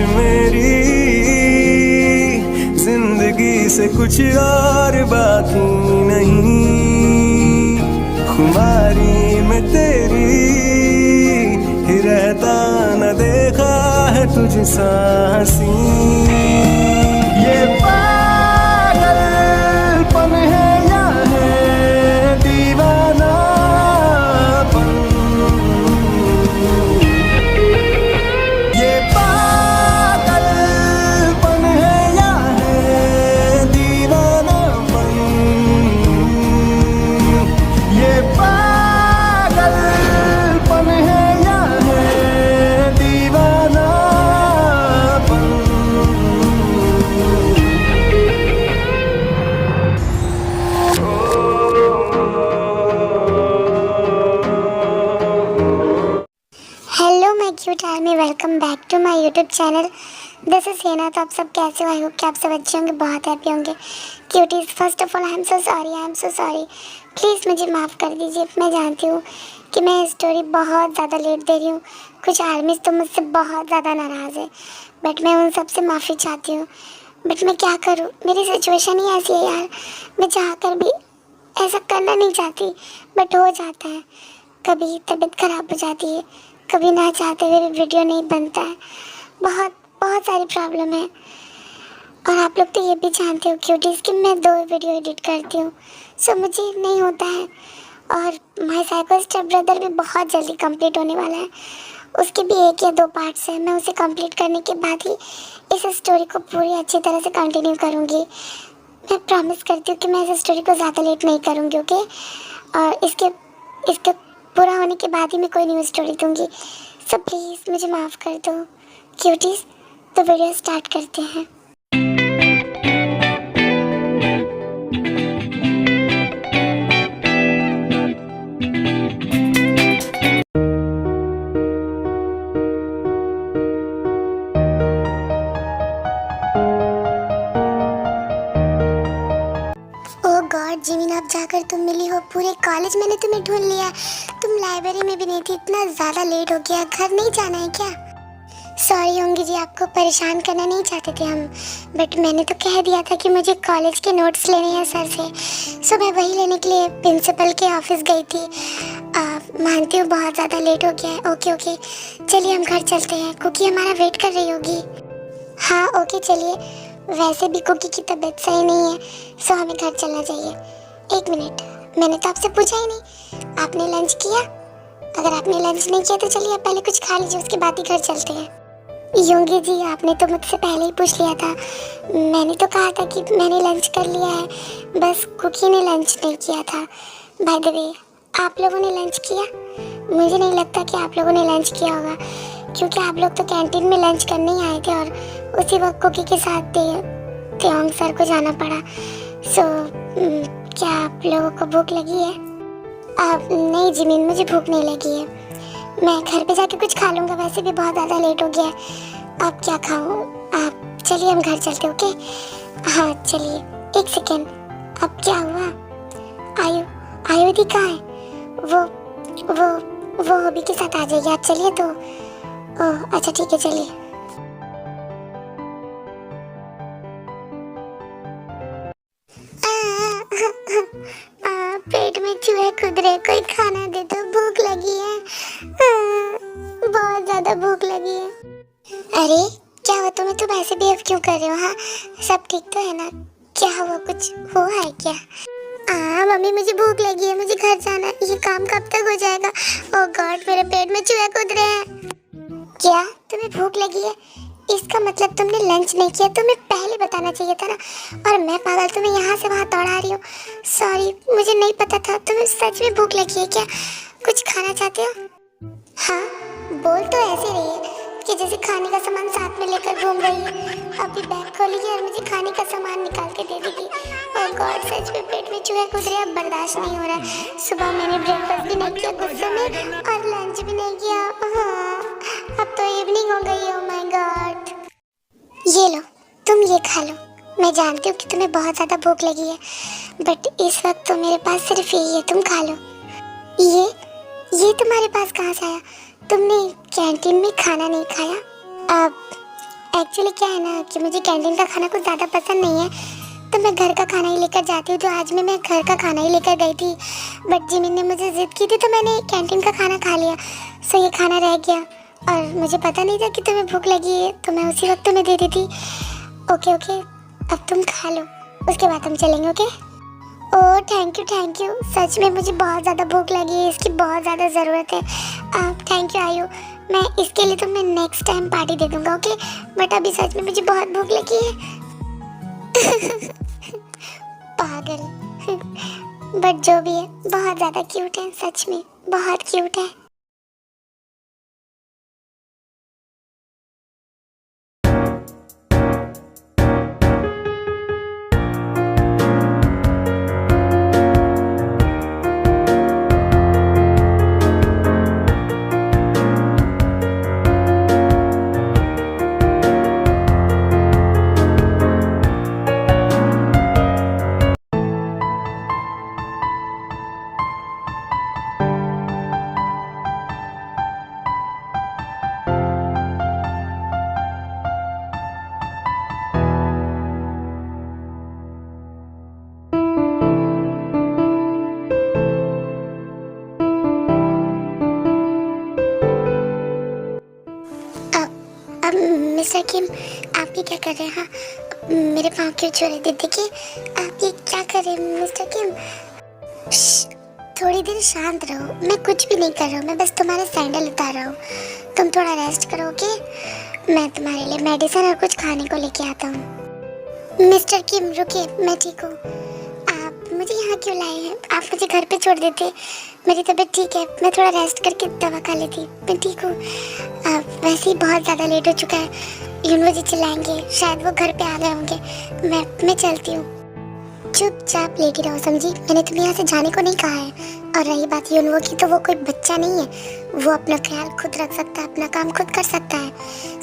मेरी जिंदगी से कुछ और बाकी नहीं, खुमारी में तेरी ही रहता न देखा है तुझ सा हंसी। ये पागलपन है या है दीवानापन, ये पागलपन है या है दीवानापन, ये पागलपन है या है दीवानापन। Hello my cute army, welcome back to my YouTube channel. This is Hena. तो आप सब कैसे हो? आई होप कि आप सब अच्छे होंगे, बहुत हैप्पी होंगे। Cuties, first of all I am so sorry. Please मुझे माफ़ कर दीजिए। मैं जानती हूँ कि मैं स्टोरी बहुत ज़्यादा लेट दे रही हूँ। कुछ आर्मीज तो मुझसे बहुत ज़्यादा नाराज़ है, बट मैं उन सबसे माफ़ी चाहती हूँ। बट मैं क्या करूँ, मेरी सिचुएशन ही ऐसी है यार। मैं चाह कर भी ऐसा करना नहीं चाहती, बट हो जाता है। कभी तबीयत ख़राब हो जाती है, कभी ना चाहते हुए भी वीडियो नहीं बनता है। बहुत बहुत सारी प्रॉब्लम है। और आप लोग तो ये भी जानते हो क्यूटीज़ कि मैं 2 वीडियो एडिट करती हूँ, सो मुझे नहीं होता है। और माय साइको स्टेप ब्रदर भी बहुत जल्दी कंप्लीट होने वाला है। उसके भी 1 या 2 पार्ट्स हैं। मैं उसे कंप्लीट करने के बाद ही इस स्टोरी को पूरी अच्छी तरह से कंटिन्यू करूँगी। मैं प्रॉमिस करती हूँ कि मैं इस स्टोरी को ज़्यादा लेट नहीं करूँगी, ओके? और इसके पूरा होने के बाद ही मैं कोई न्यू स्टोरी दूँगी। सो प्लीज़ मुझे माफ़ कर दो क्यूटीज़। तो वीडियो स्टार्ट करते हैं। ओह गॉड जिमिन, आप जाकर तुम मिली हो। पूरे कॉलेज मैंने तुम्हें ढूंढ लिया। तुम लाइब्रेरी में भी नहीं थी। इतना ज़्यादा लेट हो गया। घर नहीं जाना है क्या? सॉरी होंगी जी, आपको परेशान करना नहीं चाहते थे हम, बट मैंने तो कह दिया था कि मुझे कॉलेज के नोट्स लेने हैं सर से। सो मैं वही लेने के लिए प्रिंसिपल के ऑफिस गई थी। मानती हूँ बहुत ज़्यादा लेट हो गया है। ओके चलिए हम घर चलते हैं। कुकी हमारा वेट कर रही होगी। हाँ ओके चलिए। वैसे भी कुकी की तबीयत सही नहीं है, सो हमें घर चलना चाहिए। 1 मिनट, मैंने तो आपसे पूछा ही नहीं, आपने लंच किया? अगर आपने लंच नहीं किया तो चलिए आप पहले कुछ खा लीजिए, उसके बाद ही घर चलते हैं। योंगी जी, आपने तो मुझसे पहले ही पूछ लिया था। मैंने तो कहा था कि मैंने लंच कर लिया है, बस कुकी ने लंच नहीं किया था। बाय द वे, आप लोगों ने लंच किया? मुझे नहीं लगता कि आप लोगों ने लंच किया होगा, क्योंकि आप लोग तो कैंटीन में लंच करने ही आए थे और उसी वक्त कुकी के साथ त्योंग सर को जाना पड़ा। सो क्या आप लोगों को भूख लगी है? नहीं जिमिन, मुझे भूख नहीं लगी है। मैं घर पे जाके कुछ खा लूँगा, वैसे भी बहुत ज़्यादा लेट हो गया है। आप क्या खाओ? आप चलिए हम घर चलते, ओके? हाँ चलिए। 1 सेकेंड, अब क्या हुआ? आयुधि कहाँ है? वो हॉबी के साथ आ जाएगी। आप चलिए तो। ओह अच्छा ठीक है, चलिए। पेट में चूहे कूद रहे, कोई खाना दे दो, भूख लगी है। बहुत ज्यादा भूख लगी है। अरे क्या हुआ तुम्हें? तुम ऐसे बिहेव क्यों कर रहे हो? हाँ सब ठीक तो है ना? क्या हुआ, कुछ हुआ है क्या? मम्मी मुझे भूख लगी है, मुझे घर जाना है। ये काम कब तक हो जाएगा? ओह गॉड, मेरे पेट में चूहे कूद रहे हैं। क्या तुम्हें भूख लगी है? इसका मतलब तुमने लंच नहीं किया। तुम्हें पहले बताना चाहिए था ना। और मैं पागल तुम्हें यहाँ से वहाँ दौड़ा रही हूँ। सॉरी, मुझे नहीं पता था। तुम्हें सच में भूख लगी है क्या? कुछ खाना चाहते हो? हाँ बोल तो ऐसे रही है कि जैसे खाने का सामान साथ में लेकर घूम रही है। अभी बैग खोलेगी और मुझे खाने का सामान निकाल के दे देगी। ओह गॉड, सच में पेट में चूहे कूद रहे हैं। अब बर्दाश्त नहीं हो रहा है। सुबह मैंने ब्रेकफास्ट भी नहीं किया गुस्से में, और लंच भी नहीं किया। हाँ अब तो इवनिंग हो गई है। ओह माय गॉड, ये लो तुम ये खा लो। मैं जानती हूँ कि तुम्हें बहुत ज़्यादा भूख लगी है, बट इस वक्त तो मेरे पास सिर्फ यही है, तुम खा लो। ये तुम्हारे पास कहाँ से आया? तुमने कैंटीन में खाना नहीं खाया? अब एक्चुअली क्या है ना कि मुझे कैंटीन का खाना कुछ ज़्यादा पसंद नहीं है, तो मैं घर का खाना ही लेकर जाती हूँ। तो आज मैं घर का खाना ही लेकर गई थी, बट जिमिन ने मुझे ज़िद की थी तो मैंने कैंटीन का खाना खा लिया। सो ये खाना रह गया और मुझे पता नहीं था कि तुम्हें भूख लगी है, तो मैं उसी वक्त तुम्हें दे दी थी। ओके ओके, अब तुम खा लो, उसके बाद हम चलेंगे। ओके? ओह थैंक यू, सच में मुझे बहुत ज़्यादा भूख लगी है, इसकी बहुत ज़्यादा ज़रूरत है। थैंक यू आयु, मैं इसके लिए तुम्हें नेक्स्ट टाइम पार्टी दे दूँगा। ओके? बट अभी सच में मुझे बहुत भूख लगी है। पागल। बट जो भी है बहुत ज़्यादा क्यूट है, सच में बहुत क्यूट है। अब मिस्टर किम, आप ये क्या कर रहे हैं? हाँ, मेरे पाँव क्यों छू रहे थे? देखिए आप ये क्या कर रहे हैं मिस्टर किम? थोड़ी देर शांत रहो, मैं कुछ भी नहीं कर रहा हूँ, मैं बस तुम्हारे सैंडल उतार रहा हूँ। तुम थोड़ा रेस्ट करो। ओके? मैं तुम्हारे लिए मेडिसिन और कुछ खाने को लेके आता हूँ। मिस्टर किम रुकिए, मैं ठीक हूँ। आप मुझे यहाँ क्यों लाए हैं? आप मुझे घर पे छोड़ देते। मेरी तबीयत ठीक है, मैं थोड़ा रेस्ट करके दवा खा लेती, मैं ठीक हूँ। वैसे ही बहुत ज़्यादा लेट हो चुका है, यूनवो जी चिल्लाएंगे, शायद वो घर पे आ गए होंगे। मैं चलती हूँ। चुपचाप लेटी रहो, समझी? मैंने तुम्हें यहाँ से जाने को नहीं कहा है। और रही बात यूनवो की, तो वो कोई बच्चा नहीं है, वो अपना ख्याल खुद रख सकता है, अपना काम खुद कर सकता है।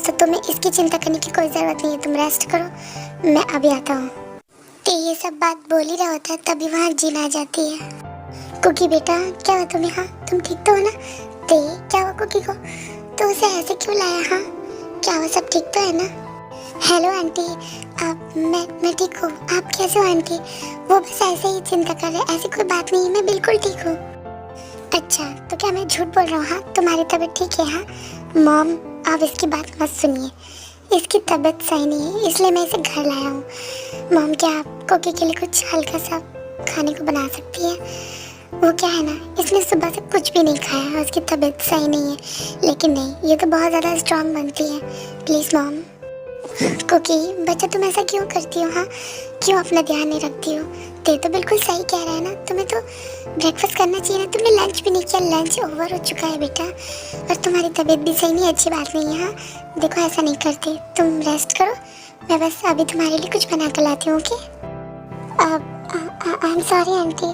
तो तुम्हें इसकी चिंता करने की कोई ज़रूरत नहीं है, तुम रेस्ट करो, मैं अभी आता हूँ। तो ये सब बात बोल ही रहा होता है, तभी वहाँ जीन आ जाती है। कुकी बेटा, क्या हुआ तुम्हें? हाँ तुम ठीक तो हो ना? ते क्या हुआ कुकी को? तो उसे ऐसे क्यों लाया? हाँ क्या हुआ, सब ठीक तो है ना? हेलो आंटी, आप मैं ठीक हूँ, आप कैसे हो आंटी? वो बस ऐसे ही चिंता कर रहे, ऐसी कोई बात नहीं है, मैं बिल्कुल ठीक हूँ। अच्छा तो क्या मैं झूठ बोल रहा हूँ? हाँ तुम्हारी तबीयत ठीक है? हाँ मॉम, आप इसकी बात मत सुनिए, इसकी तबीयत सही नहीं है, इसलिए मैं इसे घर लाया हूँ। मॉम क्या आप कुकी के लिए कुछ हल्का सा खाने को बना सकती है? वो क्या है ना, इसने सुबह से कुछ भी नहीं खाया, उसकी तबीयत सही नहीं है। लेकिन नहीं, ये तो बहुत ज़्यादा स्ट्रांग बनती है। Please mom. कुकी बच्चा तुम ऐसा क्यों करती हो? हाँ क्यों अपना ध्यान नहीं रखती हो? ते तो बिल्कुल सही कह रहा है ना, तुम्हें तो ब्रेकफास्ट करना चाहिए ना, तुमने लंच भी नहीं किया, लंच ओवर हो चुका है बेटा, और तुम्हारी तबीयत भी सही नहीं, अच्छी बात नहीं है। हाँ देखो ऐसा नहीं करते, तुम रेस्ट करो, मैं बस अभी तुम्हारे लिए कुछ बना कर लाती हूँ। Okay? I am sorry aunty,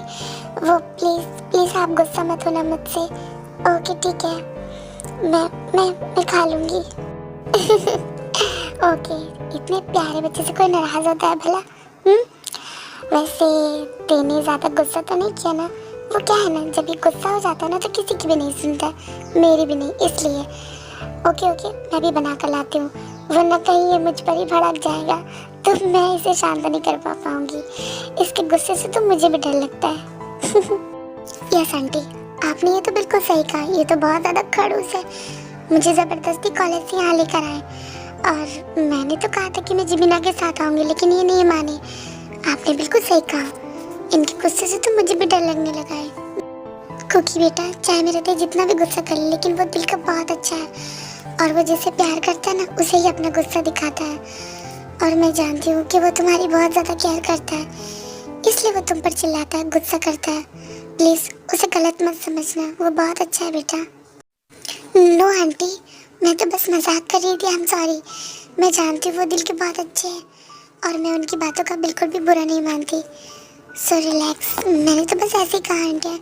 वो प्लीज़ आप गुस्सा मत होना मुझसे। ओके ठीक है, मैं खा लूँगी। ओके, इतने प्यारे बच्चे से कोई नाराज़ होता है भला? वैसे तेने ज़्यादा गुस्सा तो नहीं किया ना? वो क्या है ना, जब ये गुस्सा हो जाता है ना तो किसी की भी नहीं सुनता, मेरी भी नहीं, इसलिए। ओके मैं भी बना कर लाती हूँ, वरना कहीं ये मुझ पर ही भड़क जाएगा तो मैं इसे शांत नहीं कर पाऊँगी। इसके गुस्से से तो मुझे भी डर लगता है। यस आंटी, आपने ये तो बिल्कुल सही कहा, ये तो बहुत ज़्यादा खड़ूस है, मुझे ज़बरदस्ती कॉलेज से यहाँ लेकर आए, और मैंने तो कहा था कि मैं जिमिना के साथ आऊँगी, लेकिन ये नहीं माने। आपने बिल्कुल सही कहा, इनके गुस्से से तो मुझे भी डर लगने लगा है। कुकी बेटा, चाहे मेरा दिल जितना भी गुस्सा कर ले, लेकिन वो दिल का बहुत अच्छा है, और वो जिससे प्यार करता है ना, उसे ही अपना गुस्सा दिखाता है। और मैं जानती हूँ कि वो तुम्हारी बहुत ज़्यादा केयर करता है, इसलिए वो तुम पर चिल्लाता है, गुस्सा करता है। प्लीज़ उसे गलत मत समझना, वो बहुत अच्छा है बेटा। नो आंटी, मैं तो बस मजाक कर रही थी, आई एम सॉरी। मैं जानती हूँ वो दिल के बहुत अच्छे हैं, और मैं उनकी बातों का बिल्कुल भी बुरा नहीं मानती। सो रिलैक्स, मैंने तो बस ऐसे ही कहा आंटी,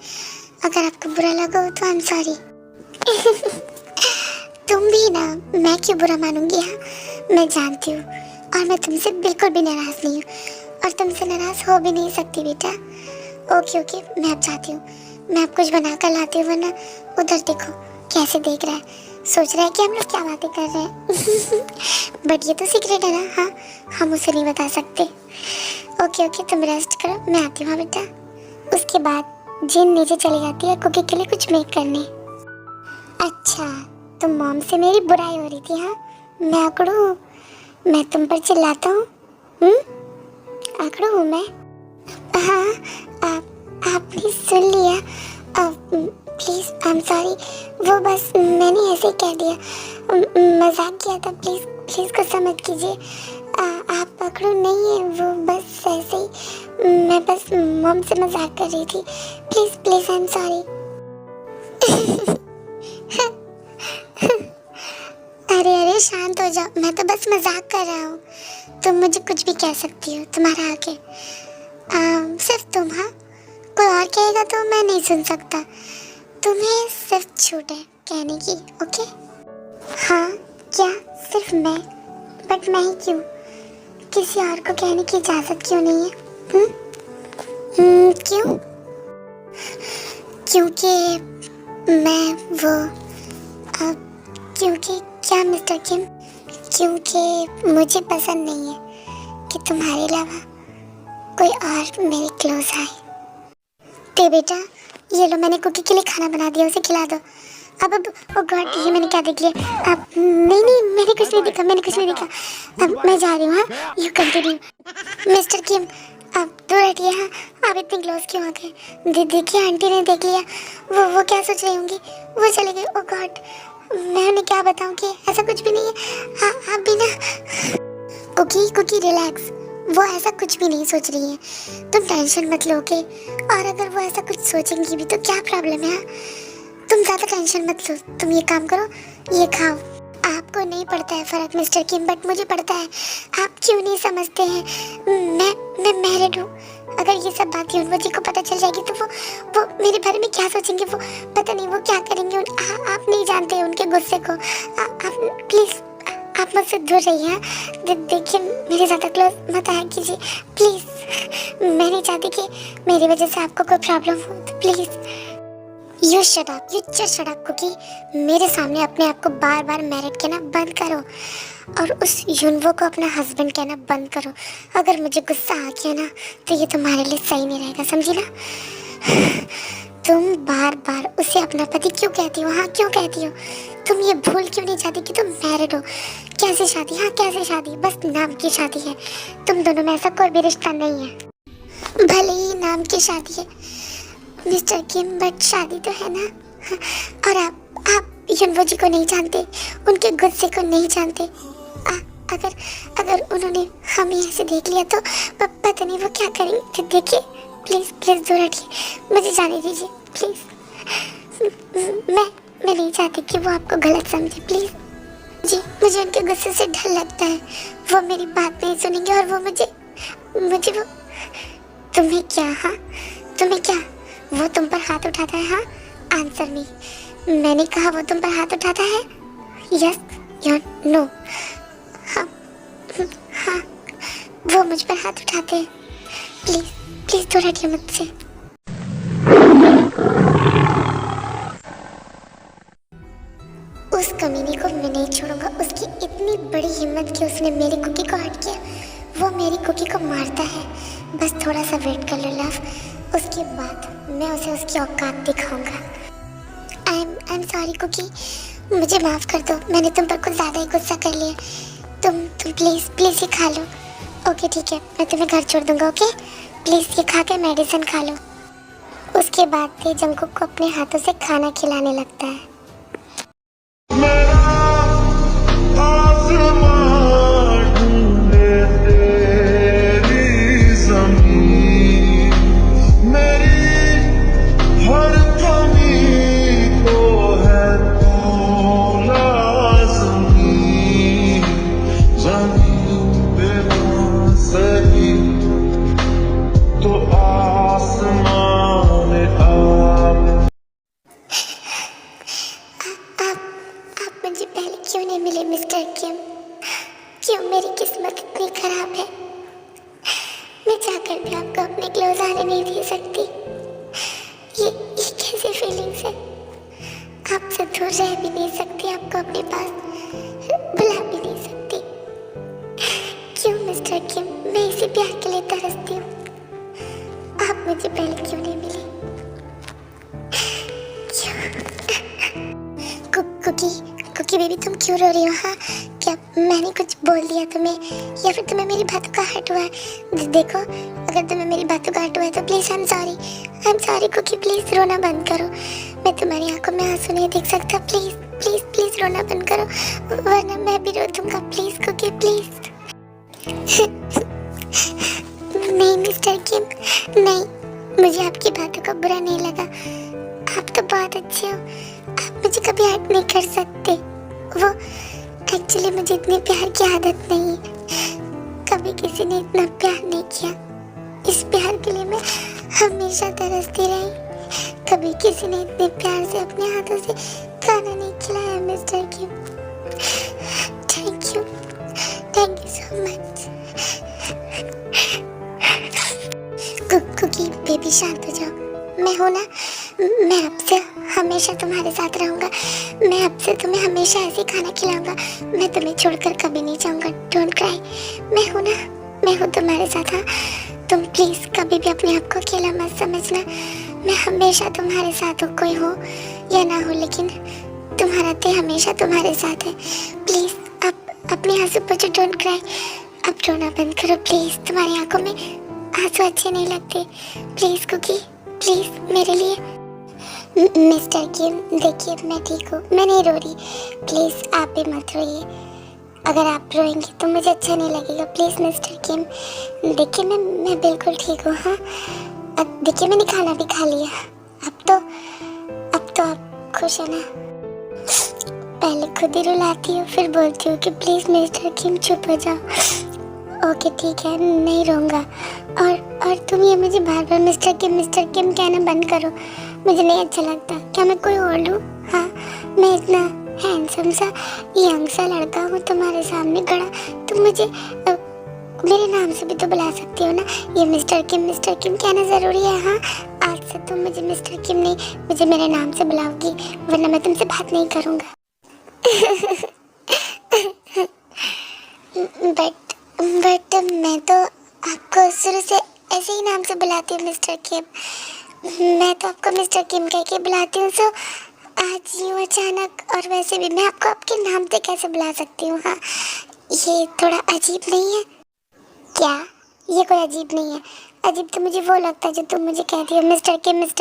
अगर आपको बुरा लगा हो तो आई एम सॉरी। तुम भी ना, मैं क्यों बुरा मानूंगी? हाँ मैं जानती हूँ, और मैं तुमसे बिल्कुल भी नाराज़ नहीं हूँ, और तुमसे नाराज़ हो भी नहीं सकती बेटा। ओके मैं अब जाती हूँ, मैं अब कुछ बना कर लाती हूँ, वरना उधर देखो कैसे देख रहा है, सोच रहा है कि हम लोग क्या बातें कर रहे हैं। बट ये तो सीक्रेट है ना। हाँ, हम उसे नहीं बता सकते। ओके ओके, तुम रेस्ट करो, मैं आती हूँ बेटा। उसके बाद जिन नीचे चली जाती है कुकी के लिए कुछ मेक करने। अच्छा, तो मॉम से मेरी बुराई हो रही थी। हाँ, मैं आकड़ू हूँ, मैं तुम पर चिल्लाता हूँ। आकड़ू हूँ मैं। हाँ, आपने सुन लिया। प्लीज़ आई एम सॉरी, वो बस मैंने ऐसे ही कह दिया, मजाक किया था। प्लीज़ प्लीज़ गुस्सा मत कीजिए। आप पकड़ो नहीं है, वो बस ऐसे ही, मैं बस मॉम से मजाक कर रही थी। Please please I am sorry. अरे अरे शांत हो जाओ, मैं तो बस मजाक कर रहा हूँ। तुम मुझे कुछ भी कह सकती हो, तुम्हारा आके सिर्फ तुम। हाँ, कोई और कहेगा तो मैं नहीं सुन सकता। तुम्हें सिर्फ छूट है कहने की। ओके? हाँ, क्या सिर्फ मैं? बट मैं ही क्यों? किसी और को कहने की इजाज़त क्यों नहीं है? क्यों? क्योंकि मैं वो क्योंकि क्या मिस्टर किम? क्योंकि मुझे पसंद नहीं है कि तुम्हारे अलावा कोई और मेरे क्लोज आए। ते बेटा, ये लो, मैंने कुकी के लिए खाना बना दिया, उसे खिला दो। अब ओ गॉड, ये मैंने क्या देख लिया? अब नहीं, मैंने कुछ नहीं देखा। अब मैं जा रही हूँ। हाँ, यू कंटिन्यू। मिस्टर किम, आप दूर हटिए। हाँ, आप इतने क्लोज क्यों आ गए? देखिए, आंटी ने देख लिया। वो क्या सोच रही होंगी? वो चले गए। ओ गॉड, मैं उन्हें क्या बताऊँ कि ऐसा कुछ भी नहीं है। हाँ, आप भी ना। कुकी रिलैक्स, वो ऐसा कुछ भी नहीं सोच रही है, तुम टेंशन मत लोगे। और अगर वो ऐसा कुछ सोचेंगी भी तो क्या प्रॉब्लम है? तुम ज़्यादा टेंशन मत लो। तुम ये काम करो, ये खाओ। आपको नहीं पड़ता है फ़र्क मिस्टर किम, बट मुझे पड़ता है। आप क्यों नहीं समझते हैं? मैं मैरिड हूँ। अगर ये सब बात यूनवर जी को पता चल जाएगी तो वो मेरे बारे में क्या सोचेंगे? वो पता नहीं वो क्या करेंगे। आप नहीं जानते उनके गुस्से को। आप प्लीज़, आप मुझसे दूर रहिए। देखिए, मेरे ज़्यादा क्लोज मत आया कीजिए प्लीज़। मैं नहीं चाहती कि मेरी वजह से आपको कोई प्रॉब्लम हो, तो please you shut up Cookie. मेरे सामने अपने आप को बार बार मैरिड कहना बंद करो और उस यूनवो को अपना हस्बैंड कहना बंद करो। अगर मुझे गुस्सा आ गया ना तो ये तुम्हारे लिए सही नहीं रहेगा, समझी ना? तुम बार बार उसे अपना पति क्यों कहती हो? हाँ, क्यों कहती हो? तुम ये भूल क्यों नहीं चाहती कि तुम मैरिड हो? कैसे शादी? हाँ, कैसे शादी? बस नाम की शादी है। तुम दोनों में ऐसा कोई भी रिश्ता नहीं है। भले ही नाम की शादी है मिस्टर किम, बट शादी तो है ना। और आप यूनवो जी को नहीं जानते, उनके गुस्से को नहीं जानते। अगर उन्होंने हमें ऐसे देख लिया तो पता नहीं वो क्या करेंगे। देखिए, प्लीज़ दूर हटिए, मुझे जाने दीजिए प्लीज़। मैं नहीं चाहती कि वो आपको गलत समझे, प्लीज़ जी। मुझे उनके गुस्से से डर लगता है, वो मेरी बात नहीं सुनेंगे और वो मुझे वो तुम्हें क्या? हाँ, तुम्हें क्या? वो तुम पर हाथ उठाता है? हाँ, आंसर मी। मैंने कहा वो तुम पर हाथ उठाता है? यस या नो? हाँ, वो मुझ पर हाथ उठाते हैं। प्लीज़ दूर हटिए मुझसे। उस कमीने को मैं नहीं छोड़ूंगा। उसकी इतनी बड़ी हिम्मत कि उसने मेरी कुकी को हट किया। वो मेरी कुकी को मारता है। बस थोड़ा सा वेट कर लो लव, उसके बाद मैं उसे उसकी औकात दिखाऊंगा। आई एम सॉरी कुकी, मुझे माफ़ कर दो। मैंने तुम पर कुछ ज़्यादा ही गुस्सा कर लिया। तुम प्लीज़ ये खा लो। ओके ठीक है, मैं तुम्हें घर छोड़ दूंगा। ओके, प्लीज़ ये खा के मेडिसिन खा लो। उसके बाद ते जंगकुक को अपने हाथों से खाना खिलाने लगता है। रह भी नहीं सकती, आपको अपने पास बुला भी नहीं सकती। क्यों मिस्टर किम, मैं इसी प्यार के लिए तरसती हूँ। आप मुझे पहले क्यों नहीं मिले? कुकी कुकी बेबी, तुम क्यों रो रही हो? हाँ, क्या मैंने कुछ बोल दिया तुम्हें, या फिर तुम्हें मेरी बातों का हर्ट हुआ है? देखो, अगर तुम्हें मेरी बातों का हर्ट हुआ है तो please I am sorry Cookie, please रोना बंद करो। मैं तुम्हारी आंखों में आंसू नहीं देख सकता, प्लीज प्लीज प्लीज रोना बंद करो, वरना मैं भी रो दूंगा। Please Cookie please. नहीं मिस्टर किम, नहीं, मुझे आपकी बातों का बुरा नहीं लगा। आप तो बहुत अच्छे हो, आप मुझे कभी हर्ट नहीं कर सकते। वो एक्चुअली मुझे इतने प्यार की आदत नहीं है, कभी किसी ने इतना प्यार नहीं किया। इस प्यार के लिए मैं हमेशा तरसती रही। कभी किसी ने इतने प्यार से अपने हाथों से खाना नहीं खिलाया mister Kim. Thank you so much. Cookie baby शांत हो जाओ, मैं हूं ना, मैं आपसे हमेशा तुम्हारे साथ रहूंगा। मैं आपसे तुम्हें हमेशा ऐसे खाना खिलाऊंगा, मैं तुम्हें छोड़कर कभी नहीं जाऊंगा। डोंट क्राई, मैं हूं ना, मैं हूं तुम्हारे साथ। हाँ, तुम प्लीज कभी भी अपने आप को अकेला मत समझना, मैं हमेशा तुम्हारे साथ हूँ। कोई हो या ना हो, लेकिन तुम्हारा दिल हमेशा तुम्हारे साथ है। प्लीज आप अपने आंसू पोंछो, डोंट क्राई। अब रोना बंद करो प्लीज, तुम्हारी आंखों में आंसू अच्छे नहीं लगते। प्लीज कुकी, प्लीज मेरे लिए। मिस्टर किम देखिए, मैं ठीक हूँ, मैं नहीं रो रही। प्लीज आप भी मत रोइए, अगर आप रोएंगे तो मुझे अच्छा नहीं लगेगा। प्लीज मिस्टर किम देखिए, मैं बिल्कुल ठीक हूँ। हाँ, अब देखिए मैंने खाना भी खा लिया। अब तो आप खुश है ना? पहले खुद ही रुलाती हो, फिर बोलती हो कि प्लीज मिस्टर किम चुप हो जाओ। ओके ठीक है, नहीं रहूँगा। और तुम ये मुझे बार बार मिस्टर किम कहना बंद करो, मुझे नहीं अच्छा लगता। क्या मैं कोई और हूँ? हाँ, मैं इतना हैंडसम सा यंग सा लड़का हूँ तुम्हारे सामने खड़ा, तुम मुझे मेरे नाम से भी तो बुला सकती हो ना। ये मिस्टर किम कहना ज़रूरी है? हाँ, आज से तुम मुझे मिस्टर किम नहीं, मुझे मेरे नाम से बुलाओगी, वरना मैं तुमसे बात नहीं करूँगा। बट मैं तो आपको शुरू से ऐसे ही नाम से बुलाती हूँ मिस्टर किम। मैं तो आपको मिस्टर किम कह के बुलाती हूँ, सो आज यूँ अचानक, और वैसे भी मैं आपको आपके नाम से कैसे बुला सकती हूँ? हाँ, ये थोड़ा अजीब नहीं है क्या? ये कोई अजीब नहीं है। अजीब तो मुझे वो लगता है जो तुम मुझे कहती हो मिस्टर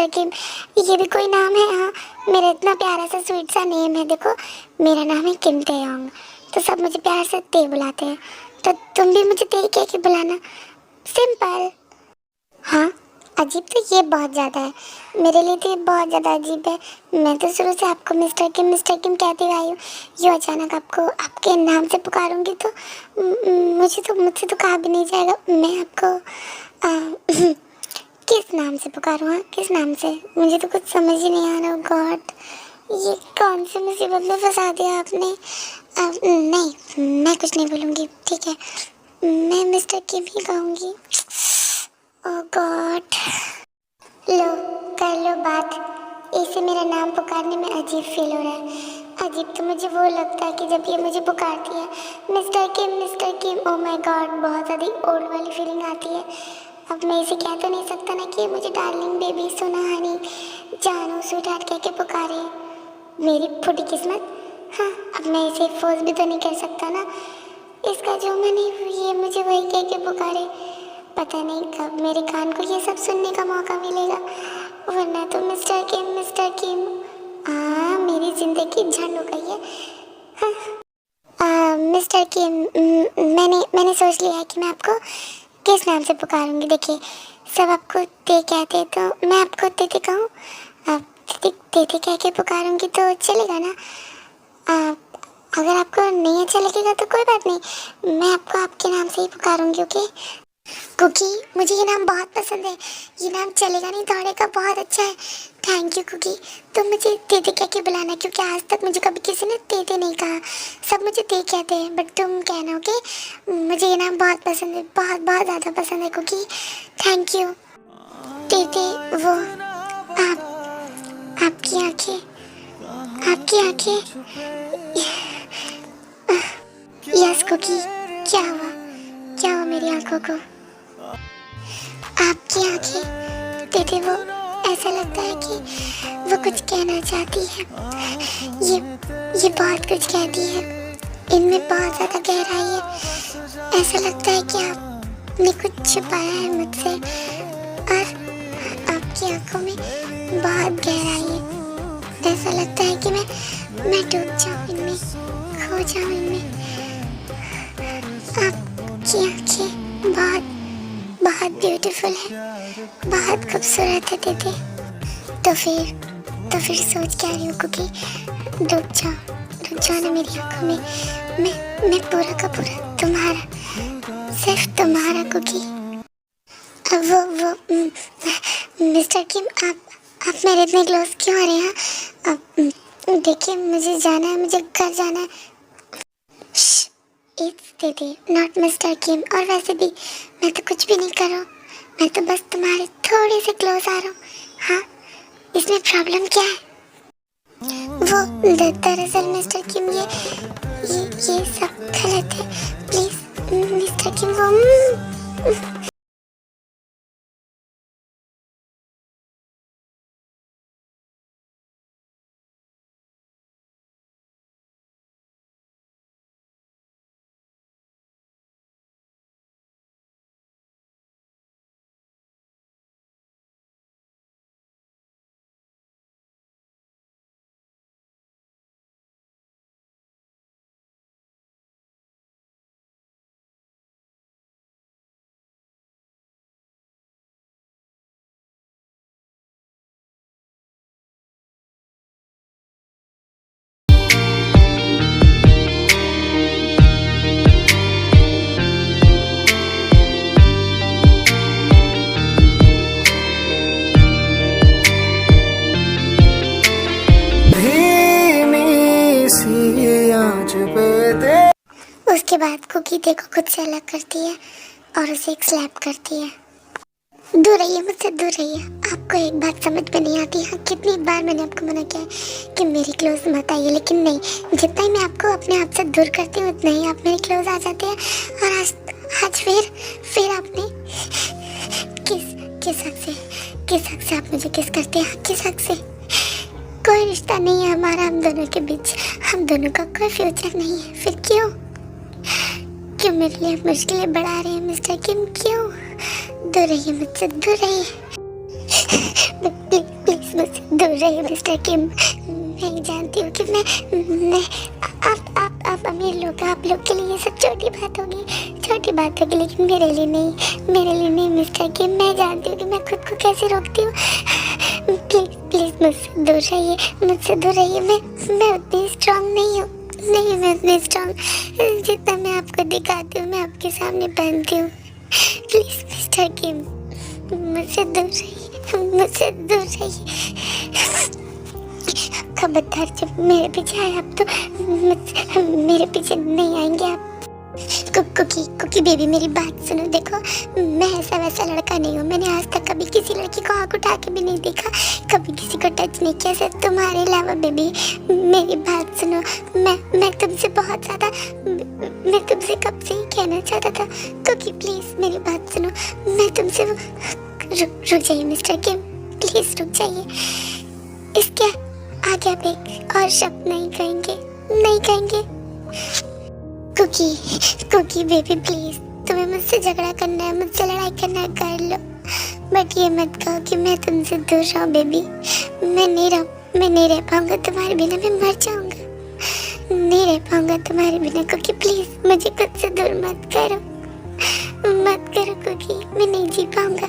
किम। ये भी कोई नाम है? हाँ, मेरा इतना प्यारा सा स्वीट सा नेम है। देखो, मेरा नाम है किम तेयोंग, तो सब मुझे प्यार से ते बुलाते हैं, तो तुम भी मुझे ते कह के बुलाना, सिंपल। हाँ, अजीब तो ये बहुत ज़्यादा है, मेरे लिए तो ये बहुत ज़्यादा अजीब है। मैं तो शुरू से आपको मिस्टर किम कहती आई हूँ, यूँ अचानक आपको आपके नाम से पुकारूंगी तो मुझसे तो कहा भी नहीं जाएगा। मैं आपको किस नाम से पुकारूँ? हाँ, किस नाम से? मुझे तो कुछ समझ ही नहीं आ रहा। गॉड, ये कौन सी मुसीबत में फंसा दिया आपने। नहीं, मैं कुछ नहीं बोलूँगी, ठीक है, मैं मिस्टर किम ही कहूँगी। ओह गॉड, लो कर लो बात। इसे मेरा नाम पुकारने में अजीब फील हो रहा है। अजीब तो मुझे वो लगता है कि जब ये मुझे पुकारती है mister Kim. Oh my God, बहुत ज़्यादा ओल्ड वाली फीलिंग आती है। अब मैं इसे कह तो नहीं सकता ना कि मुझे डार्लिंग, बेबी, सोना, हनी, जानू, स्वीटहार्ट कह के पुकारे, मेरी फूटी किस्मत। हाँ, अब मैं इसे फोर्स भी तो नहीं कर सकता ना, इसका जो मन है ये मुझे वही कह के पुकारे। पता नहीं कब मेरे कान को ये सब सुनने का मौका मिलेगा, वरना तो मिस्टर किम मेरी ज़िंदगी झंड हो गई है। हाँ, मिस्टर किम, मैंने सोच लिया है कि मैं आपको किस नाम से पुकारूंगी। देखिए, सब आपको ते कहते हैं, तो मैं आपको ते कहूँ? आप ते कह के पुकारूंगी तो चलेगा ना? अगर आपको नहीं अच्छा लगेगा तो कोई बात नहीं, मैं आपको आपके नाम से ही पुकारूंगी। ओके कुकी, मुझे ये नाम बहुत पसंद है, ये नाम चलेगा नहीं दौड़े का, बहुत अच्छा है। थैंक यू कुकी, तुम मुझे तेते कह के बुलाना, क्योंकि आज तक मुझे कभी किसी ने तेते नहीं कहा, सब मुझे ते कहते हैं, बट तुम कहना। ओके, मुझे ये नाम बहुत पसंद है, बहुत बहुत ज़्यादा पसंद है कुकी। थैंक यू तेते। वो आपकी आंखें आपकी आंखें। यस कुकी, क्या हुआ? क्या हुआ मेरी आंखों को? आपकी आंखें दीदी, वो ऐसा लगता है कि वो कुछ कहना चाहती है। ये बहुत कुछ कहती है, इनमें बहुत ज्यादा गहराई है। ऐसा लगता है कि आपने कुछ छुपाया है मुझसे, और आपकी आंखों में बहुत गहराई है। ऐसा लगता है कि मैं डूब जाऊं इनमें, खो जाऊं इनमें। आपकी आंखें बहुत बहुत ब्यूटीफुल है, बहुत खूबसूरत है दीदी। तो फिर सोच क्या रही हूँ कुकी? डूब जाओ ना मेरी आंखों में। मैं पूरा का पूरा तुम्हारा, सिर्फ तुम्हारा कुकी। अब वो मिस्टर किम, आप मेरे इतने क्लोज क्यों आ रहे हैं? अब देखिए, मुझे जाना है, मुझे घर जाना है। इट्स दीदी, नॉट मिस्टर किम। और वैसे भी मैं तो कुछ भी नहीं कर रहा हूँ, मैं तो बस तुम्हारे थोड़े से क्लोज आ रहा हूँ। हाँ, इसमें प्रॉब्लम क्या है? वो दरअसल मिस्टर किम, ये सब गलत है। प्लीज मिस्टर किम, वो धीमी सी आंच पे दे। उसके बाद कुकी देखो खुद से अलग करती है और उसे एक स्लैप करती है। दूर रहिए मुझसे, दूर रहिए। आपको एक बात समझ में नहीं आती। हाँ, कितनी बार मैंने आपको मना किया है कि मेरी क्लोज मत आइए, लेकिन नहीं, जितना ही मैं आपको अपने आप से दूर करती हूँ उतना ही आप मेरे क्लोज आ जाते हैं। और आज फिर आपने किस हक से आप मुझे किस करते हैं? किस हक से? कोई रिश्ता नहीं है हमारा, हम दोनों के बीच, हम दोनों का कोई फ्यूचर नहीं है। फिर क्यों मेरे लिए मुश्किलें बढ़ा रहे हैं मिस्टर किम? क्यों? दूर रहिए मुझसे, दूर रहिए। प्लीज मुझसे दूर रहिए मिस्टर किम। मैं जानती हूँ कि मैं आप अमीर लोग, आप लोग के लिए ये सब छोटी बात होगी, लेकिन मेरे लिए नहीं मिस्टर किम। मैं जानती हूँ कि मैं खुद को कैसे रोकती हूँ। प्लीज मुझसे दूर रहिए। मैं उतनी स्ट्रांग नहीं हूँ। नहीं, मैं उतनी स्ट्रांग जितना मैं आपको दिखाती हूँ, मैं आपके सामने पहनती हूँ। प्लीज मिस्टर किम, मुझसे दूर रहिए। खबरदार, जब मेरे पीछे आए आप तो मेरे पीछे नहीं आएंगे आप। कुकी बेबी, मेरी बात सुनो। देखो, मैं ऐसा वैसा लड़का नहीं हूँ। मैंने आज तक कभी किसी लड़की को आँख उठा के भी नहीं देखा, कभी किसी को टच नहीं किया, सिर्फ तुम्हारे अलावा। बेबी मेरी बात सुनो। मैं तुमसे बहुत ज़्यादा, मैं तुमसे कब से ही कहना चाहता था। कुकी प्लीज़ मेरी बात सुनो। मैं तुमसे रुक जाइए मिस्टर किम, प्लीज़ रुक जाइए। इसके आगे आप एक और शब्द नहीं कहेंगे। कुकी बेबी प्लीज, तुम्हें मुझसे झगड़ा करना है, मुझसे लड़ाई करना है, कर लो, बट ये मत कहो कि मैं तुमसे दूर रहूं। बेबी मैं नहीं रह पाऊंगा तुम्हारे बिना, मैं मर जाऊंगा। नहीं रह पाऊंगा तुम्हारे बिना कुकी, प्लीज मुझे खुद से दूर मत करो कुकी। मैं नहीं जी पाऊंगा।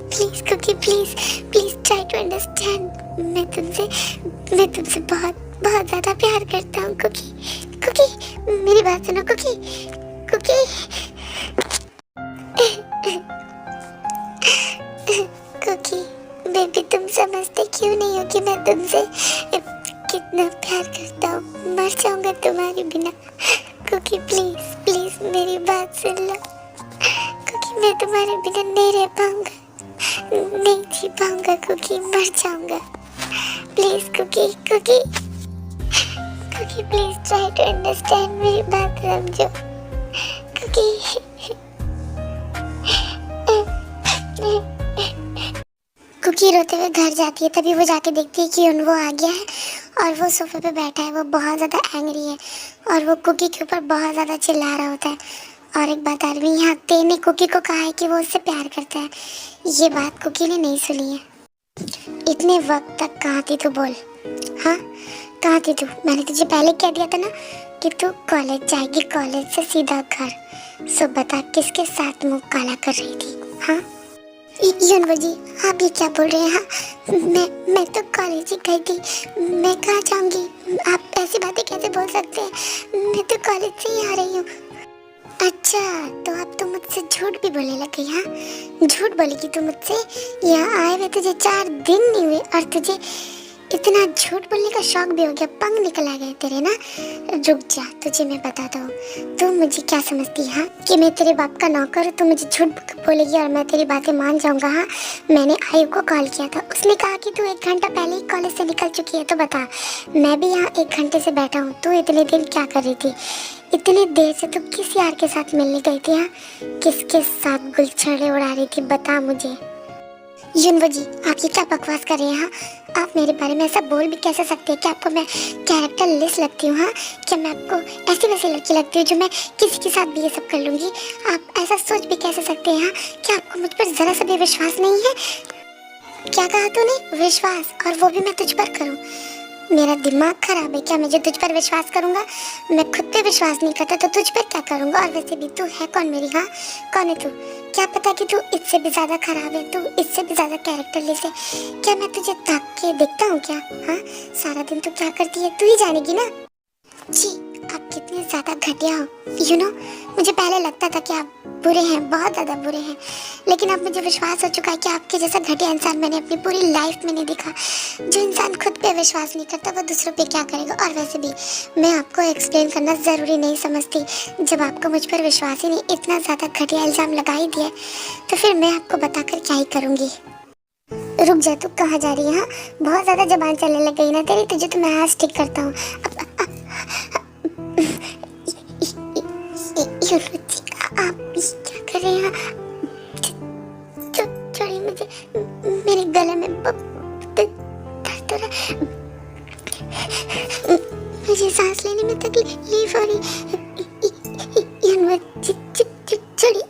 Please Cookie, please try to understand. मैं तुमसे बहुत ज्यादा प्यार करता हूँ कुकी, मेरी बात सुनो कुकी। कुकी बेबी, तुम समझते क्यों नहीं हो कि मैं तुमसे कितना प्यार करता हूँ? मर जाऊंगा तुम्हारे बिना। कुकी प्लीज मेरी बात सुन लो कुकी, मैं तुम्हारे बिना नहीं रह पाऊंगा, नहीं जी पाऊंगा कुकी, मर जाऊंगा। Please Cookie Cookie Cookie, please try to understand, मेरी बात समझो कुकी। कुकी रोते हुए घर जाती है, तभी वो जाके देखती है कि युनवो आ गया है और वो सोफे पे बैठा है। वो बहुत ज़्यादा एंग्री है और वो कुकी के ऊपर बहुत ज़्यादा चिल्ला रहा होता है। और एक बात और भी, यहाँ ते ने कुकी को कहा है कि वो उससे प्यार करता है। ये बात कुकी ने नहीं सुनी है। इतने वक्त तक कहाँ थी तू, बोल। हाँ, कहाँ थी तू? मैंने तुझे पहले कह दिया था ना कि तू कॉलेज जाएगी, कॉलेज से सीधा घर। सो बता, किसके साथ मुंह काला कर रही थी? हाँ युनवो जी, आप ये क्या बोल रहे हैं? हाँ, मैं तो कॉलेज ही गई थी, मैं कहाँ जाऊँगी? आप ऐसी बातें कैसे बोल सकते हैं? मैं तो कॉलेज से ही आ रही हूँ। अच्छा, तो अब तो मुझसे झूठ भी बोलने लग गई? हाँ, झूठ बोलेगी तू मुझसे? यहाँ आए हुए तुझे 4 दिन नहीं हुए और तुझे इतना झूठ बोलने का शौक भी हो गया, पंख निकल आ गए तेरे ना। रुक जा, तुझे मैं बताता हूँ। तू मुझे क्या समझती है कि मैं तेरे बाप का नौकर हूँ? तू मुझे झूठ बोलेगी और मैं तेरी बातें मान जाऊँगा? हाँ, मैंने आयु को कॉल किया था, उसने कहा कि तू 1 घंटा पहले ही कॉलेज से निकल चुकी है। तो बता, मैं भी यहाँ 1 घंटे से बैठा हूँ, तू इतने देर क्या कर रही थी? इतनी देर से तू किस यार के साथ मिलने गई थी? हाँ, किसके साथ गुलछड़े उड़ा रही थी, बता मुझे। युनवो जी, आप ये क्या बकवास कर रहे हैं? हाँ, आप मेरे बारे में ऐसा बोल भी कैसे सकते हैं? क्या आपको मैं कैरेक्टर लिस्ट लगती हूँ? हाँ, क्या मैं आपको ऐसी वैसी लड़की लगती हूँ जो मैं किसी के साथ भी ये सब कर लूँगी? आप ऐसा सोच भी कैसे सकते हैं? हाँ, क्या आपको मुझ पर ज़रा सा भी विश्वास नहीं है? क्या कहा तूने? विश्वास? और वो भी मैं तुझ पर करूँ? मेरा दिमाग खराब है क्या? मैं जो तुझ पर विश्वास करूंगा, मैं खुद पे विश्वास नहीं करता तो तुझ पर क्या करूंगा? और वैसे भी तू है कौन मेरी? हाँ, कौन है तू? क्या पता कि तू इससे भी ज़्यादा खराब है, तू इससे भी ज़्यादा कैरेक्टरलेस है। क्या मैं तुझे ताक के देखता हूँ क्या? हाँ, सारा दिन तू क्या करती है तू ही जानेगी ना। जी, आप कितने ज़्यादा घटिया हो। यू नो, मुझे पहले लगता था कि आप बुरे हैं, बहुत ज़्यादा बुरे हैं, लेकिन अब मुझे विश्वास हो चुका है कि आपके जैसा घटिया इंसान मैंने अपनी पूरी लाइफ में नहीं देखा। जो इंसान खुद पे विश्वास नहीं करता वो दूसरों पे क्या करेगा? और वैसे भी मैं आपको एक्सप्लेन करना ज़रूरी नहीं समझती। जब आपको मुझ पर विश्वास ही नहीं, इतना ज़्यादा घटिया इल्ज़ाम लगा ही दिया, तो फिर मैं आपको बताकर क्या ही करूँगी। रुक जा, तू कहाँ जा रही है? हाँ, बहुत ज़्यादा जबान चलने लग गई ना तेरी, तुझे तो मैं आज ठीक करता हूँ। आप क्या कर रहे हैं? छोड़िए मुझे, मेरे गले में दर्द हो रहा, मुझे सांस लेने में तकलीफ हो रही। छोड़िए,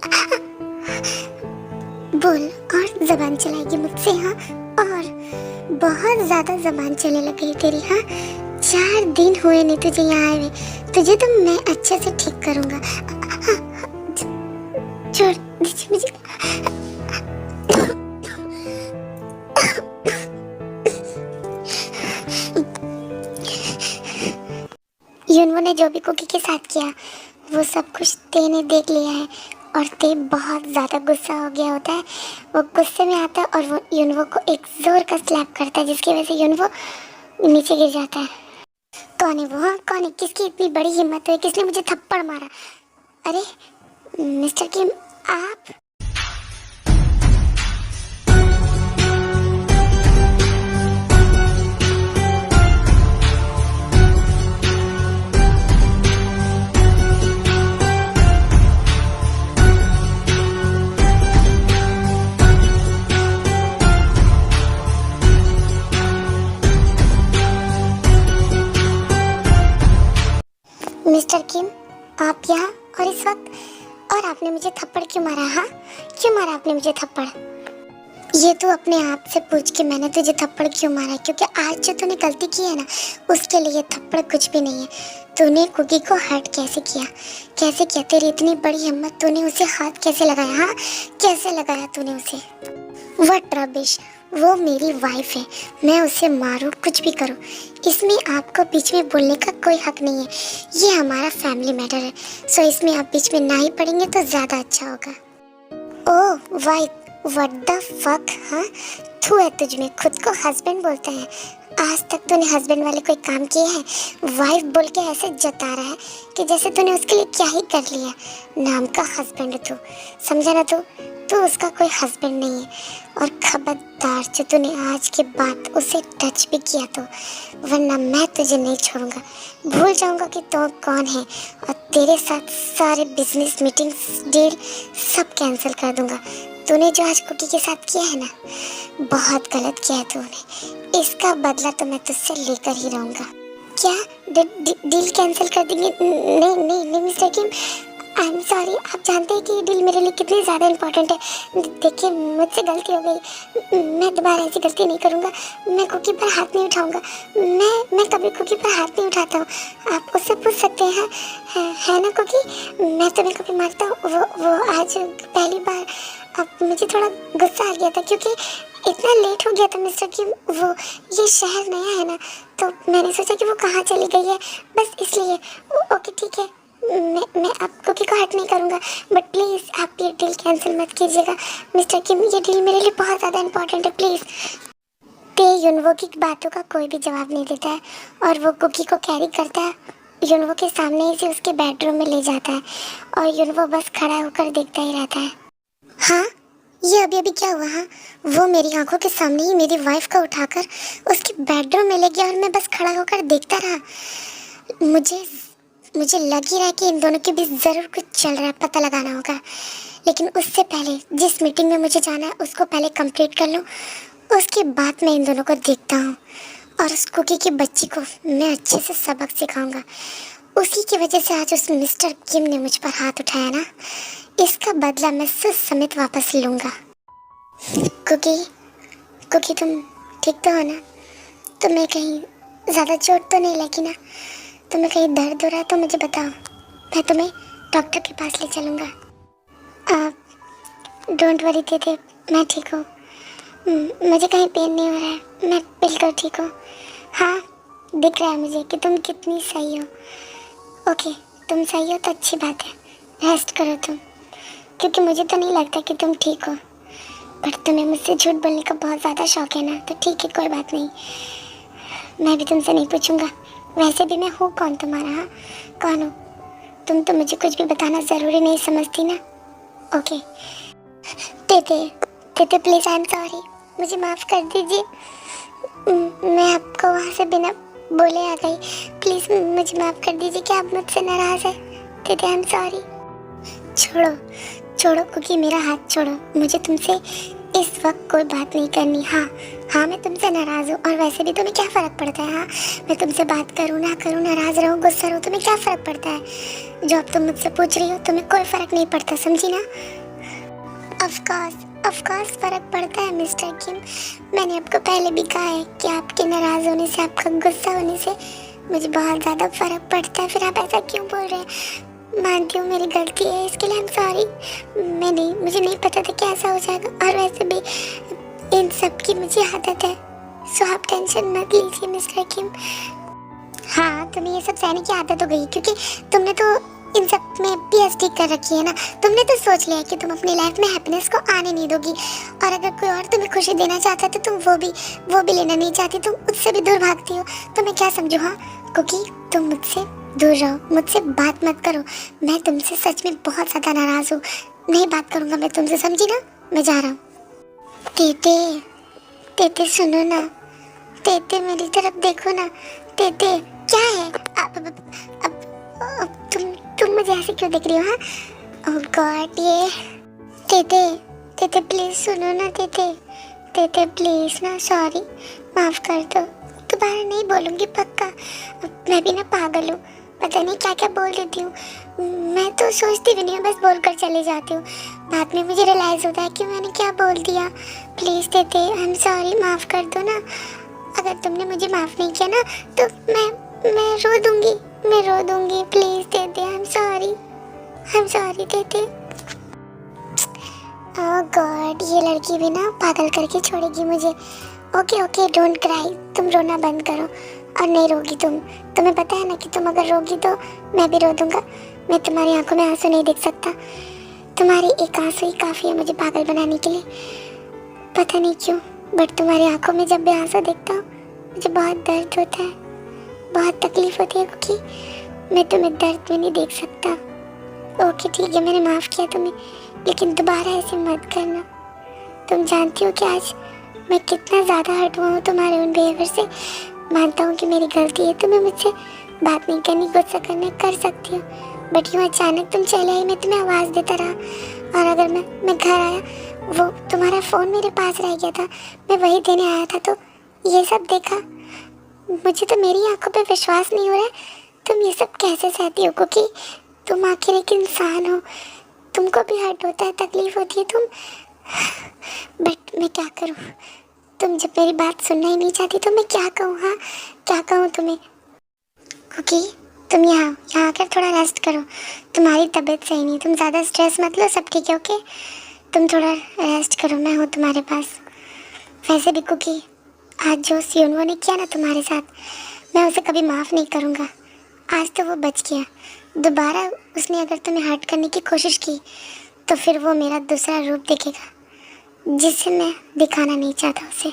बोल और जबान चलाएगी मुझसे? हाँ, और बहुत ज्यादा जबान चलने लग गई तेरी। हाँ, 4 दिन हुए नहीं तुझे यहाँ आए हुए, तुझे तो मैं अच्छे से ठीक करूँगा। छोड़ दीजिए मुझे। युनवो ने जो भी कुकी के साथ किया वो सब कुछ ते ने देख लिया है और ते बहुत ज़्यादा गुस्सा हो गया होता है। वो गुस्से में आता है और वो युनवो को एक जोर का स्लैप करता है, जिसकी वजह से युनवो नीचे गिर जाता है। कौन है वो? हाँ, कौन है? किसकी इतनी बड़ी हिम्मत है? किसने मुझे थप्पड़ मारा? अरे मिस्टर किम, आप? मिस्टर किम, आप यहाँ और इस वक्त? और आपने मुझे थप्पड़ क्यों मारा? हाँ, क्यों मारा आपने मुझे थप्पड़? ये तू अपने आप से पूछ कि मैंने तुझे थप्पड़ क्यों मारा, क्योंकि आज जो तूने गलती की है ना, उसके लिए थप्पड़ कुछ भी नहीं है। तूने कुकी को हर्ट कैसे किया? कैसे किया? तेरी इतनी बड़ी हिम्मत, तूने उसे हाथ कैसे लगाया? हाँ, कैसे लगाया तूने उसे? व्हाट रबिश, वो मेरी वाइफ है, मैं उसे मारूं कुछ भी करूं, इसमें आपको बीच में बोलने का कोई हक नहीं है। ये हमारा फैमिली मैटर है, सो इसमें आप बीच में ना ही पड़ेंगे तो ज़्यादा अच्छा होगा। ओह वाइफ, व्हाट द फक? हाँ, तू है, तुझ में खुद को हस्बैंड बोलता है। आज तक तूने हस्बैंड वाले कोई काम किए हैं? वाइफ बोल के ऐसे जता रहा है कि जैसे तूने उसके लिए क्या ही कर लिया। नाम का हस्बैंड तू, समझा ना तू? तू उसका कोई हस्बैंड नहीं है और खबरदार जो तूने आज के बाद उसे टच भी किया तो, वरना मैं तुझे नहीं छोड़ूंगा। भूल जाऊंगा कि तू कौन है और तेरे साथ सारे बिजनेस मीटिंग्स डील सब कैंसिल कर दूंगा। तूने जो आज कुकी के साथ किया है ना, बहुत गलत किया है तूने। इसका बदला तो मैं तुझसे लेकर ही रहूंगा। क्या डील कैंसिल कर देंगे? नहीं नहीं नहीं mister Kim, I am sorry. आप जानते हैं कि ये डील मेरे लिए कितनी ज़्यादा इम्पोर्टेंट है। देखिए मुझसे गलती हो गई, मैं दोबारा ऐसी गलती नहीं करूँगा। मैं कुकी पर हाथ नहीं उठाऊँगा। मैं कभी कुकी पर हाथ नहीं उठाता हूँ। आप उससे पूछ सकते हैं, है ना कुकी? मैं तुम्हें कभी मारता हूँ? वो आज पहली बार। अब मुझे थोड़ा गुस्सा आ गया था क्योंकि इतना लेट हो गया था मिस्टर किम। वो ये शहर नया है ना, तो मैंने सोचा कि वो कहाँ चली गई है, बस इसलिए। ओके ठीक है, मैं आपको की हर्ट नहीं करूँगा, बट प्लीज़ आप ये डील कैंसिल मत कीजिएगा मिस्टर किम। ये डील मेरे लिए बहुत ज़्यादा इम्पोर्टेंट है, प्लीज़। ते युनवो की बातों का कोई भी जवाब नहीं देता है और वो कुकी को कैरी करता है, युनवो के सामने ही से उसके बेडरूम में ले जाता है और युनवो बस खड़ा होकर देखता ही रहता है। हाँ, ये अभी अभी क्या हुआ? हाँ, वो मेरी आंखों के सामने ही मेरी वाइफ को उठाकर उसके बेडरूम में ले गया और मैं बस खड़ा होकर देखता रहा। मुझे लग ही रहा है कि इन दोनों के बीच ज़रूर कुछ चल रहा है, पता लगाना होगा। लेकिन उससे पहले जिस मीटिंग में मुझे जाना है उसको पहले कंप्लीट कर लूँ, उसके बाद मैं इन दोनों को देखता हूँ और उस कुकी की बच्ची को मैं अच्छे से सबक सिखाऊंगा। उसी की वजह से आज उस मिस्टर किम ने मुझ पर हाथ उठाया ना, इसका बदला मैं सच समेत वापस लूँगा। कुकी तुम ठीक तो हो ना? तुम्हें कहीं ज़्यादा चोट तो नहीं लगी ना? तुम्हें कहीं दर्द हो रहा है तो मुझे बताओ, मैं तुम्हें डॉक्टर के पास ले चलूँगा। आप डोंट वरी दीदी, मैं ठीक हूँ। मुझे कहीं पेन नहीं हो रहा है, मैं बिल्कुल ठीक हूँ। हाँ, दिख रहा है मुझे कि तुम कितनी सही हो। ओके, तुम सही हो तो अच्छी बात है, रेस्ट करो तुम, क्योंकि मुझे तो नहीं लगता कि तुम ठीक हो। पर तुम्हें मुझसे झूठ बोलने का बहुत ज़्यादा शौक है ना, तो ठीक है, कोई बात नहीं, मैं भी तुमसे नहीं पूछूंगा। वैसे भी मैं हूँ कौन तुम्हारा? हाँ, कौन हो तुम? तो मुझे कुछ भी बताना ज़रूरी नहीं समझती ना? ओके तेते प्लीज़, आई एम सॉरी, मुझे माफ़ कर दीजिए। मैं आपको वहाँ से बिना बोले आ गई, प्लीज़ मुझे माफ़ कर दीजिए। क्या आप मुझसे नाराज़ है? तेते आई एम सॉरी। छोड़ो क्योंकि मेरा हाथ छोड़ो, मुझे तुमसे इस वक्त कोई बात नहीं करनी। हाँ, मैं तुमसे नाराज़ हूँ और वैसे भी तुम्हें क्या फ़र्क पड़ता है? हाँ, मैं तुमसे बात करूँ ना करूँ, नाराज़ रहूँ गुस्सा रहूँ, तुम्हें क्या फ़र्क पड़ता है? जो अब तुम मुझसे पूछ रही हो तुम्हें कोई फ़र्क नहीं पड़ता, समझी ना? ऑफ कोर्स फ़र्क पड़ता है मिस्टर किम। मैंने आपको पहले भी कहा है कि आपके नाराज़ होने से, आपका गुस्सा होने से मुझे बहुत ज़्यादा फ़र्क पड़ता है। फिर आप ऐसा क्यों बोल रहे हैं? मानती हूँ मेरी गलती है, इसके लिए आई एम सॉरी। मुझे नहीं पता था कि ऐसा हो जाएगा, और वैसे भी इन सब की मुझे आदत है, सो आप टेंशन मत लीजिए मिस्टर किम। हाँ, तुम्हें ये सब सहने की आदत हो गई क्योंकि तुमने तो इन सब में पीएचडी कर रखी है ना। तुमने तो सोच लिया कि तुम अपनी लाइफ में हैप्पीनेस को आने नहीं दोगी, और अगर कोई और तुम्हें खुशी देना चाहता है तो तुम वो भी लेना नहीं चाहती, तुम उससे भी दूर भागती हो। तो मैं क्या समझूँ? हाँ, क्योंकि तुम मुझसे दूर रहो, मुझसे बात मत करो। मैं तुमसे सच में बहुत ज़्यादा नाराज़ हूँ, नहीं बात करूँगा मैं तुमसे, समझी ना? मैं जा रहा हूँ। तेते सुनो ना, तेते मेरी तरफ देखो ना। तेते क्या है? अब तुम मुझे ऐसे क्यों देख रही हो? हाँ, ओह गॉड, ये तेते प्लीज़ सुनो ना। तेते प्लीज़ ना, सॉरी, माफ़ कर दो, दोबारा नहीं बोलूँगी पक्का। मैं भी ना पागल हूँ, पता नहीं क्या क्या बोल देती हूँ। मैं तो सोचती भी नहीं हूँ, बस बोल कर चले जाती हूँ। बाद में मुझे रियलाइज़ होता है कि मैंने क्या बोल दिया। प्लीज़ तेते, आई एम सॉरी, माफ़ कर दो ना। अगर तुमने मुझे माफ़ नहीं किया ना तो मैं रो दूँगी, प्लीज़ तेते, आई एम सॉरी तेते। ओह गॉड, ये लड़की भी ना पागल करके छोड़ेगी मुझे। ओके डोंट क्राई, तुम रोना बंद करो और नहीं रोगी तुम। तुम्हें पता है ना कि तुम अगर रोगी तो मैं भी रो दूँगा। मैं तुम्हारी आंखों में आंसू नहीं देख सकता, तुम्हारी एक आंसू ही काफ़ी है मुझे पागल बनाने के लिए। पता नहीं क्यों, बट तुम्हारी आंखों में जब भी आंसू देखता हूँ मुझे बहुत दर्द होता है, बहुत तकलीफ़ होती है, क्योंकि मैं तुम्हें दर्द में नहीं देख सकता। ओके ठीक है, मैंने माफ़ किया तुम्हें, लेकिन दोबारा ऐसे मत करना। तुम जानती हो कि आज मैं कितना ज़्यादा हर्ट हुआ हूँ तुम्हारे उन बिहेवियर से। मानता हूँ कि मेरी गलती है, तुम्हें मुझसे बात नहीं करनी, गुस्सा करने कर सकती हूँ, बट यूँ अचानक तुम चले आई, मैं तुम्हें आवाज़ देता रहा। और अगर मैं घर आया, वो तुम्हारा फ़ोन मेरे पास रह गया था, मैं वही देने आया था, तो ये सब देखा। मुझे तो मेरी आंखों पे विश्वास नहीं हो रहा है, तुम ये सब कैसे सहती हो? क्योंकि तुम आखिर एक इंसान हो, तुमको भी हर्ट होता है, तकलीफ होती है, बट मैं क्या करूँ? तुम जब मेरी बात सुनना ही नहीं चाहती तो मैं क्या कहूँ? हाँ, क्या कहूँ तुम्हें? क्योंकि तुम यहाँ आकर थोड़ा रेस्ट करो, तुम्हारी तबीयत सही नहीं, तुम ज़्यादा स्ट्रेस मत लो, सब ठीक है, ओके? तुम थोड़ा रेस्ट करो, मैं हूँ तुम्हारे पास। वैसे भी क्योंकि आज जो सियोनवो ने किया ना तुम्हारे साथ, मैं उसे कभी माफ़ नहीं करूँगा। आज तो वो बच गया, दोबारा उसने अगर तुम्हें हर्ट करने की कोशिश की तो फिर वो मेरा दूसरा रूप दिखेगा, जिसे मैं दिखाना नहीं चाहता उसे।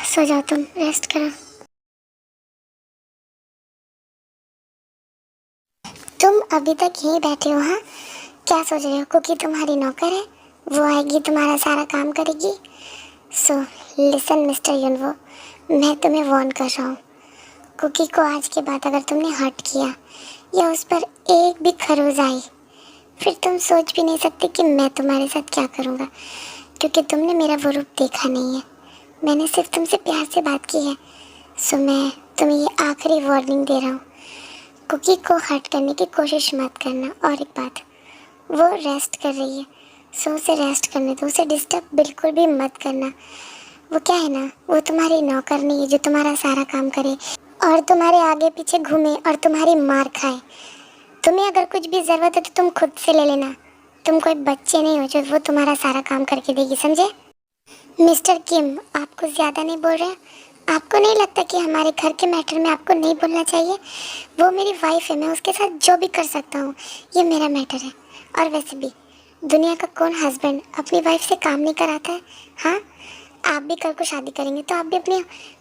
सो जाओ, तुम रेस्ट करो। तुम अभी तक यहीं बैठे हो? हाँ, क्या सोच रहे हो? कुकी तुम्हारी नौकर है, वो आएगी तुम्हारा सारा काम करेगी। सो लिसन मिस्टर युनवो, मैं तुम्हें वार्न कर रहा हूँ, कुकी को आज के बाद अगर तुमने हर्ट किया या उस पर एक भी खरोज आई, फिर तुम सोच भी नहीं सकते कि मैं तुम्हारे साथ क्या करूँगा, क्योंकि तुमने मेरा वो रूप देखा नहीं है। मैंने सिर्फ तुमसे प्यार से बात की है। सो मैं तुम्हें ये आखिरी वार्निंग दे रहा हूँ, कुकी को हर्ट करने की कोशिश मत करना। और एक बात, वो रेस्ट कर रही है, सो उसे रेस्ट करने दो, उसे डिस्टर्ब बिल्कुल भी मत करना। वो क्या है ना, वो तुम्हारी नौकर नहीं है जो तुम्हारा सारा काम करे और तुम्हारे आगे पीछे घूमे और तुम्हारी मार खाए। तुम्हें अगर कुछ भी ज़रूरत है तो तुम खुद से ले लेना, तुम कोई बच्चे नहीं हो जो वो तुम्हारा सारा काम करके देगी, समझे? मिस्टर किम, आपको ज़्यादा नहीं बोल रहे? आपको नहीं लगता कि हमारे घर के मैटर में आपको नहीं बोलना चाहिए? वो मेरी वाइफ है, मैं उसके साथ जो भी कर सकता हूँ, ये मेरा मैटर है। और वैसे भी दुनिया का कौन हस्बैंड अपनी वाइफ से काम नहीं कराता है? हाँ, आप भी कल को शादी करेंगे तो आप भी अपनी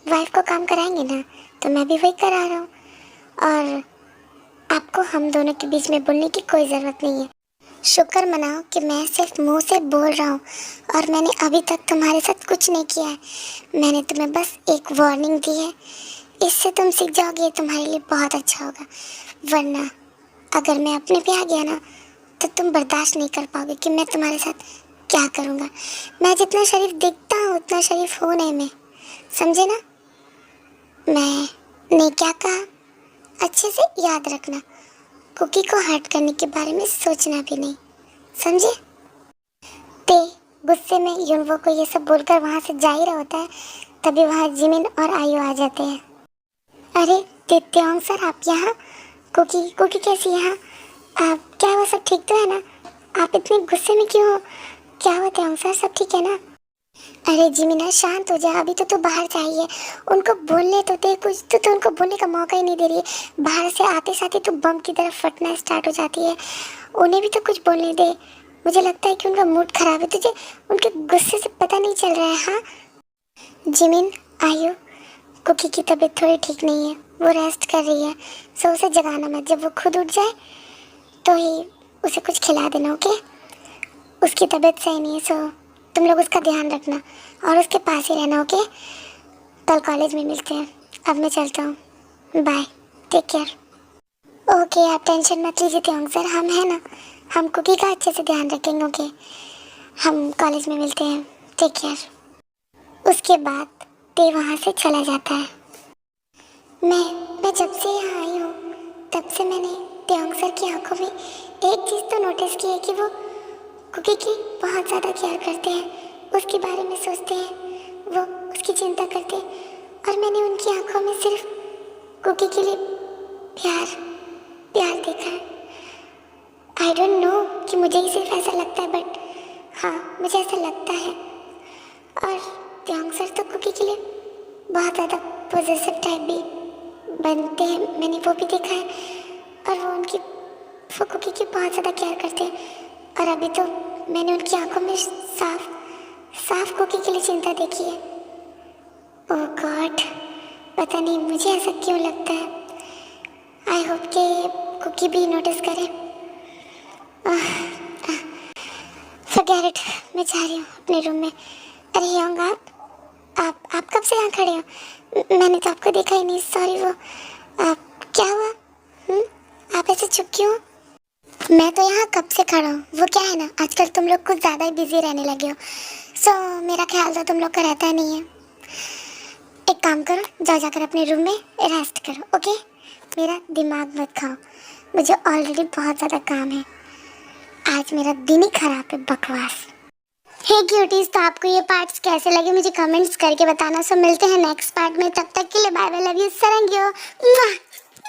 वाइफ को काम कराएंगे ना, तो मैं भी वही करा रहा हूँ। और आपको हम दोनों के बीच में बोलने की कोई ज़रूरत नहीं है। शुक्र मनाओ कि मैं सिर्फ मुंह से बोल रहा हूँ और मैंने अभी तक तुम्हारे साथ कुछ नहीं किया है। मैंने तुम्हें बस एक वार्निंग दी है, इससे तुम सीख जाओगे, ये तुम्हारे लिए बहुत अच्छा होगा। वरना अगर मैं अपने पे आ गया ना तो तुम बर्दाश्त नहीं कर पाओगे कि मैं तुम्हारे साथ क्या करूँगा। मैं जितना शरीफ दिखता हूँ उतना शरीफ हूँ नहीं मैं, समझे ना? मैंने क्या कहा अच्छे से याद रखना, कुकी को हर्ट करने के बारे में सोचना भी नहीं, समझे? ते गुस्से में युनवो को ये सब बोलकर वहाँ से जा ही रहा होता है, तभी वहाँ जिमिन और आयु आ जाते हैं। अरे तेत्यांग सर, आप यहाँ? कुकी कैसी है? यहाँ आप क्या हुआ, सब ठीक तो है ना? आप इतने गुस्से में क्यों हो? क्या हुआ त्यांग सर, सब ठीक है ना? अरे जिमिना शांत हो जा, अभी तो तू बाहर चाहिए, उनको बोलने तो दे कुछ, तो उनको बोलने का मौका ही नहीं दे रही है। बाहर से आते साथ ही तो बम की तरफ फटना स्टार्ट हो जाती है, उन्हें भी तो कुछ बोलने दे। मुझे लगता है कि उनका मूड खराब है, तुझे उनके गुस्से से पता नहीं चल रहा है। हाँ जिमिन, आयु, कुकी की तबीयत थोड़ी ठीक नहीं है, वो रेस्ट कर रही है, सो उसे जगाना मत, जब वो खुद उठ जाए तो ही उसे कुछ खिला देना, ओके? उसकी तबीयत सही नहीं है, सो तुम लोग उसका ध्यान रखना और उसके पास ही रहना, ओके? कल कॉलेज में मिलते हैं, अब मैं चलता हूँ, बाय, टेक केयर। ओके, आप टेंशन मत लीजिए त्योंग सर, हम हैं ना, हम कुकी का अच्छे से ध्यान रखेंगे, ओके? हम कॉलेज में मिलते हैं, टेक केयर। उसके बाद ते वहाँ से चला जाता है। मैं जब से यहाँ आई हूँ तब से मैंने त्योंग सर की आंखों में एक चीज़ तो नोटिस की है कि वो कुकी की बहुत ज़्यादा केयर करते हैं, उसके बारे में सोचते हैं, वो उसकी चिंता करते हैं, और मैंने उनकी आंखों में सिर्फ कुकी के लिए प्यार देखा है। आई डोंट नो कि मुझे ही सिर्फ ऐसा लगता है, बट हाँ मुझे ऐसा लगता है। और त्योंग सर तो कुकी के लिए बहुत ज़्यादा पॉजिटिव टाइप भी बनते हैं, मैंने वो भी देखा है, और वो कुकी की बहुत ज़्यादा केयर करते हैं। और अभी तो मैंने उनकी आंखों में साफ कुकी के लिए चिंता देखी है। ओह गॉड, पता नहीं मुझे ऐसा क्यों लगता है। आई होप कि कुकी भी नोटिस करे। फॉरगेट इट, मैं जा रही हूँ अपने रूम में। अरे योंग, आप कब से यहाँ खड़े हो? मैंने तो आपको देखा ही नहीं। सॉरी। वो क्या हुआ? आप ऐसे चुप क्यों? मैं तो यहाँ कब से खड़ा हूँ। वो क्या है ना, आजकल तुम लोग कुछ ज़्यादा ही बिजी रहने लगे हो। मेरा ख्याल तो तुम लोग का रहता नहीं है। एक काम करो, जाओ जाकर अपने रूम में रेस्ट करो, ओके? मेरा दिमाग मत खाओ, मुझे ऑलरेडी बहुत ज़्यादा काम है। आज मेरा दिन ही खराब है, बकवास। हे क्यूटीज, तो आपको ये पार्ट्स कैसे लगे मुझे कमेंट्स करके बताना। मिलते हैं नेक्स्ट पार्ट में, तब तक के लिए बाय बाय, लव यू, सरंगियो।